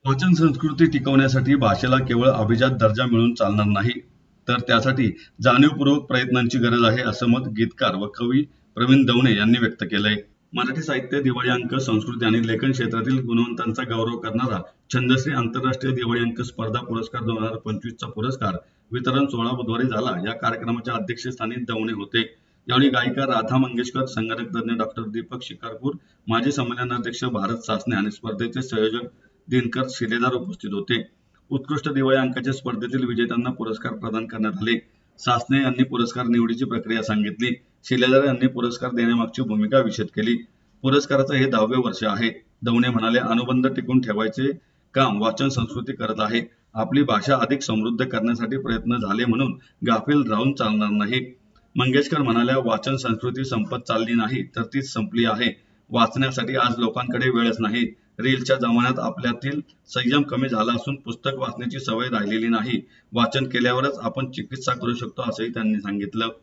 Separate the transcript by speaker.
Speaker 1: वाचन संस्कृती टिकवण्यासाठी भाषेला केवळ अभिजात दर्जा मिळून चालणार नाही, तर त्यासाठी जाणीवपूर्वक प्रयत्नांची गरज आहे, असं मत गीतकार व कवी प्रवीण दवणे यांनी व्यक्त केलंय. मराठी साहित्य दिवाळी अंक संस्कृती आणि लेखन क्षेत्रातील गुणवंतांचा गौरव करणारा छंदश्री आंतरराष्ट्रीय दिवाळी अंक स्पर्धा पुरस्कार 2025 चा पुरस्कार वितरण सोहळा बुधवारी झाला. या कार्यक्रमाच्या अध्यक्षस्थानी दवणे होते. यावेळी गायिका राधा मंगेशकर, संगणक तज्ञ डॉक्टर दीपक शिकारपूर, माजी संमेलनाध्यक्ष भारत सासणे आणि स्पर्धेचे संयोजक दिनकर शिलेदार उपस्थित होते. उत्कृष्ट दिवाळी अंकाच्या स्पर्धेतील विजेत्यांना पुरस्कार प्रदान करण्यात आले. सासणे यांनी पुरस्कार निवडीची प्रक्रिया सांगितली. शिलेदार यांनी पुरस्कार देण्यामागची भूमिका विशद केली. पुरस्काराचं हे 10वे वर्ष आहे. दवणे म्हणाले, अनुबंध टिकून ठेवायचे काम वाचन संस्कृती करत आहे. आपली भाषा अधिक समृद्ध करण्यासाठी प्रयत्न झाले म्हणून गाफील राहून चालणार नाही. मंगेशकर म्हणाल्या, वाचन संस्कृती संपत चालली नाही, तर तीच संपली आहे. वाचण्यासाठी आज लोकांकडे वेळच नाही. रीलच्या जमान्यात आपल्यातील संयम कमी झाला असून पुस्तक वाचण्याची सवय राहिलेली नाही. वाचन केल्यावरच आपण चिकित्सा करू शकतो, असंही त्यांनी सांगितलं.